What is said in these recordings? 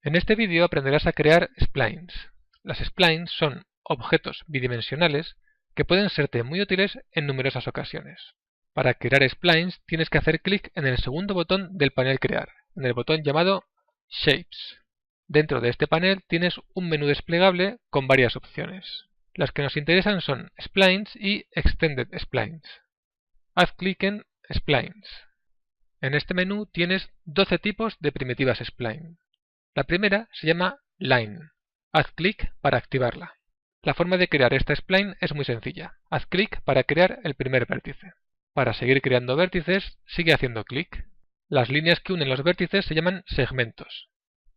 En este vídeo aprenderás a crear splines. Las splines son objetos bidimensionales que pueden serte muy útiles en numerosas ocasiones. Para crear splines tienes que hacer clic en el segundo botón del panel Crear, en el botón llamado Shapes. Dentro de este panel tienes un menú desplegable con varias opciones. Las que nos interesan son Splines y Extended Splines. Haz clic en Splines. En este menú tienes 12 tipos de primitivas spline. La primera se llama Line. Haz clic para activarla. La forma de crear esta spline es muy sencilla. Haz clic para crear el primer vértice. Para seguir creando vértices, sigue haciendo clic. Las líneas que unen los vértices se llaman segmentos.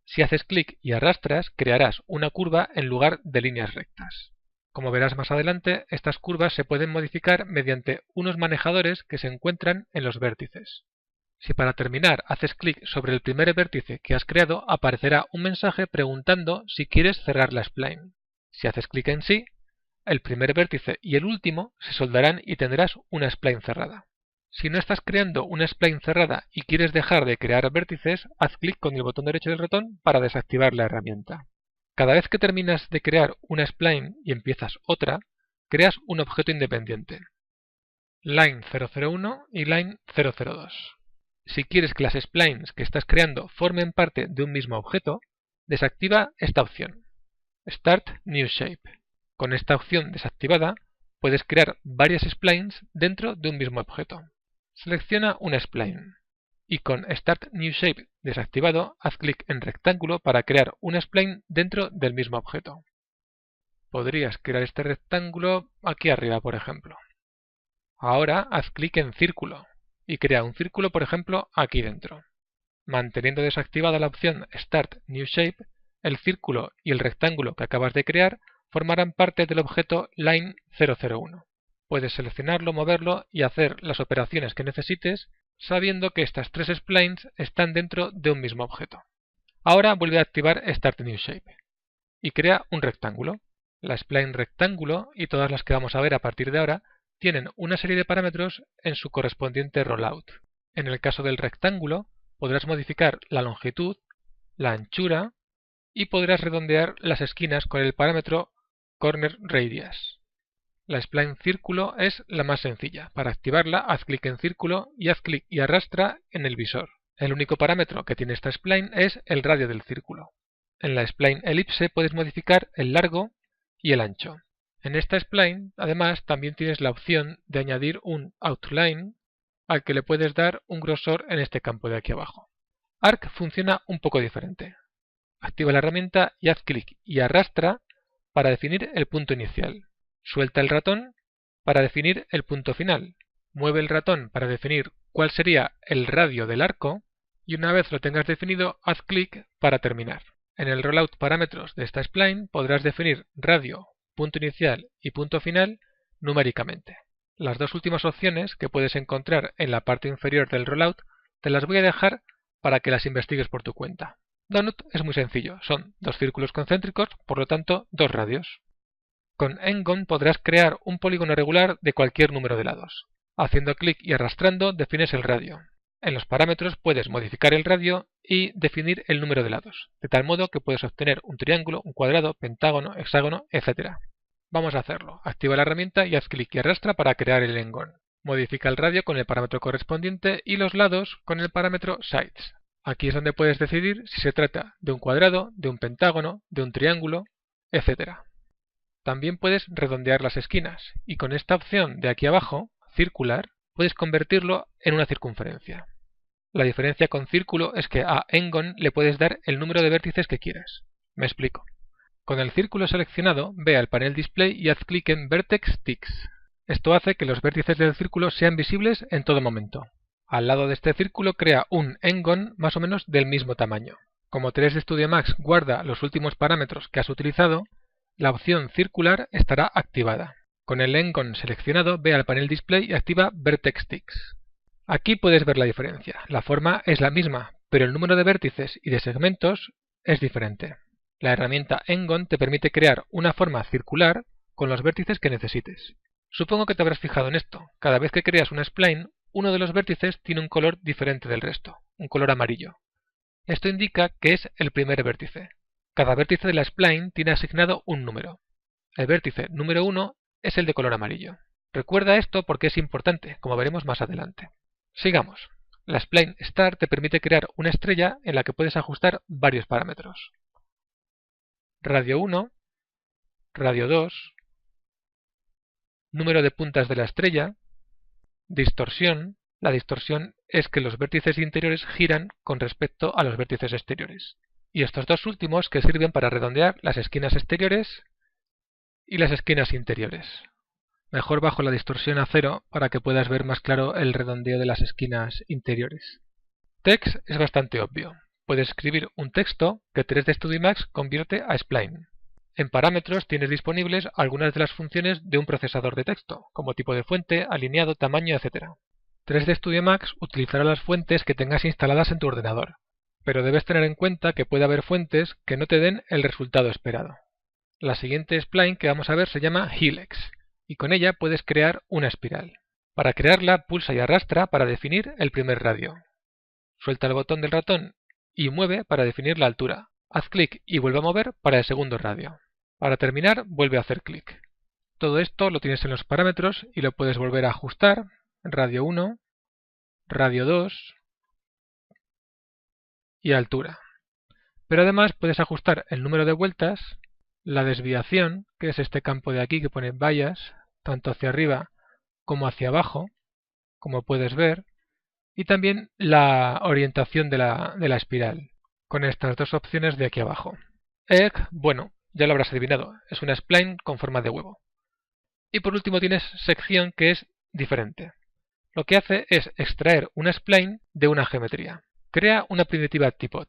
Si haces clic y arrastras, crearás una curva en lugar de líneas rectas. Como verás más adelante, estas curvas se pueden modificar mediante unos manejadores que se encuentran en los vértices. Si para terminar haces clic sobre el primer vértice que has creado, aparecerá un mensaje preguntando si quieres cerrar la spline. Si haces clic en sí, el primer vértice y el último se soldarán y tendrás una spline cerrada. Si no estás creando una spline cerrada y quieres dejar de crear vértices, haz clic con el botón derecho del ratón para desactivar la herramienta. Cada vez que terminas de crear una spline y empiezas otra, creas un objeto independiente. Line 001 y Line 002. Si quieres que las splines que estás creando formen parte de un mismo objeto, desactiva esta opción, Start New Shape. Con esta opción desactivada, puedes crear varias splines dentro de un mismo objeto. Selecciona una spline y con Start New Shape desactivado, haz clic en rectángulo para crear una spline dentro del mismo objeto. Podrías crear este rectángulo aquí arriba, por ejemplo. Ahora haz clic en círculo y crea un círculo, por ejemplo, aquí dentro. Manteniendo desactivada la opción Start New Shape, el círculo y el rectángulo que acabas de crear formarán parte del objeto Line 001. Puedes seleccionarlo, moverlo y hacer las operaciones que necesites, sabiendo que estas tres splines están dentro de un mismo objeto. Ahora vuelve a activar Start New Shape y crea un rectángulo. La spline rectángulo y todas las que vamos a ver a partir de ahora tienen una serie de parámetros en su correspondiente rollout. En el caso del rectángulo, podrás modificar la longitud, la anchura y podrás redondear las esquinas con el parámetro Corner Radius. La spline círculo es la más sencilla. Para activarla, haz clic en círculo y haz clic y arrastra en el visor. El único parámetro que tiene esta spline es el radio del círculo. En la spline elipse puedes modificar el largo y el ancho. En esta spline, además, también tienes la opción de añadir un outline al que le puedes dar un grosor en este campo de aquí abajo. Arc funciona un poco diferente. Activa la herramienta y haz clic y arrastra para definir el punto inicial. Suelta el ratón para definir el punto final. Mueve el ratón para definir cuál sería el radio del arco y una vez lo tengas definido, haz clic para terminar. En el rollout parámetros de esta spline podrás definir radio, punto inicial y punto final numéricamente. Las dos últimas opciones que puedes encontrar en la parte inferior del rollout te las voy a dejar para que las investigues por tu cuenta. Donut es muy sencillo, son dos círculos concéntricos, por lo tanto dos radios. Con N-Gon podrás crear un polígono regular de cualquier número de lados. Haciendo clic y arrastrando defines el radio. En los parámetros puedes modificar el radio y definir el número de lados, de tal modo que puedes obtener un triángulo, un cuadrado, pentágono, hexágono, etc. Vamos a hacerlo. Activa la herramienta y haz clic y arrastra para crear el N-Gon. Modifica el radio con el parámetro correspondiente y los lados con el parámetro Sides. Aquí es donde puedes decidir si se trata de un cuadrado, de un pentágono, de un triángulo, etc. También puedes redondear las esquinas y con esta opción de aquí abajo, circular, puedes convertirlo en una circunferencia. La diferencia con círculo es que a N-Gon le puedes dar el número de vértices que quieras. Me explico. Con el círculo seleccionado, ve al panel Display y haz clic en Vertex Ticks. Esto hace que los vértices del círculo sean visibles en todo momento. Al lado de este círculo crea un N-Gon más o menos del mismo tamaño. Como 3D Studio Max guarda los últimos parámetros que has utilizado, la opción circular estará activada. Con el N-Gon seleccionado, ve al panel Display y activa Vertex Ticks. Aquí puedes ver la diferencia. La forma es la misma, pero el número de vértices y de segmentos es diferente. La herramienta N-Gon te permite crear una forma circular con los vértices que necesites. Supongo que te habrás fijado en esto. Cada vez que creas una spline, uno de los vértices tiene un color diferente del resto, un color amarillo. Esto indica que es el primer vértice. Cada vértice de la spline tiene asignado un número. El vértice número 1 es el de color amarillo. Recuerda esto porque es importante, como veremos más adelante. Sigamos. La spline Start te permite crear una estrella en la que puedes ajustar varios parámetros. Radio 1, radio 2, número de puntas de la estrella, distorsión. La distorsión es que los vértices interiores giran con respecto a los vértices exteriores. Y estos dos últimos que sirven para redondear las esquinas exteriores y las esquinas interiores. Mejor bajo la distorsión a 0 para que puedas ver más claro el redondeo de las esquinas interiores. Text es bastante obvio. Puedes escribir un texto que 3D Studio Max convierte a spline. En parámetros tienes disponibles algunas de las funciones de un procesador de texto, como tipo de fuente, alineado, tamaño, etc. 3D Studio Max utilizará las fuentes que tengas instaladas en tu ordenador, pero debes tener en cuenta que puede haber fuentes que no te den el resultado esperado. La siguiente spline que vamos a ver se llama Helix, y con ella puedes crear una espiral. Para crearla, pulsa y arrastra para definir el primer radio. Suelta el botón del ratón y mueve para definir la altura. Haz clic y vuelve a mover para el segundo radio. Para terminar, vuelve a hacer clic. Todo esto lo tienes en los parámetros y lo puedes volver a ajustar. Radio 1, radio 2 y altura. Pero además puedes ajustar el número de vueltas, la desviación, que es este campo de aquí que pone bias, tanto hacia arriba como hacia abajo, como puedes ver, y también la orientación de la espiral, con estas dos opciones de aquí abajo. Egg, bueno, ya lo habrás adivinado, es una spline con forma de huevo. Y por último tienes sección, que es diferente. Lo que hace es extraer una spline de una geometría. Crea una primitiva tipot.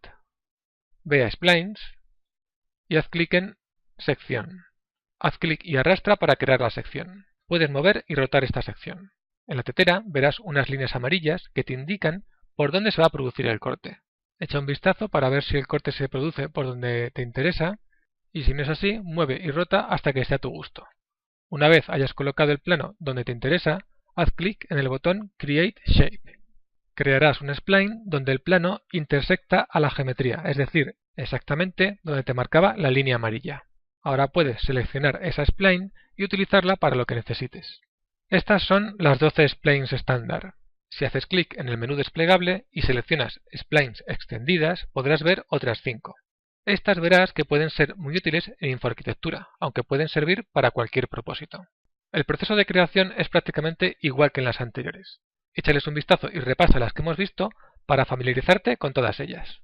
Ve a Splines y haz clic en Sección. Haz clic y arrastra para crear la sección. Puedes mover y rotar esta sección. En la tetera verás unas líneas amarillas que te indican por dónde se va a producir el corte. Echa un vistazo para ver si el corte se produce por donde te interesa, y si no es así, mueve y rota hasta que esté a tu gusto. Una vez hayas colocado el plano donde te interesa, haz clic en el botón Create Shape. Crearás un spline donde el plano intersecta a la geometría, es decir, exactamente donde te marcaba la línea amarilla. Ahora puedes seleccionar esa spline y utilizarla para lo que necesites. Estas son las 12 splines estándar. Si haces clic en el menú desplegable y seleccionas splines extendidas, podrás ver otras 5. Estas verás que pueden ser muy útiles en infoarquitectura, aunque pueden servir para cualquier propósito. El proceso de creación es prácticamente igual que en las anteriores. Échales un vistazo y repasa las que hemos visto para familiarizarte con todas ellas.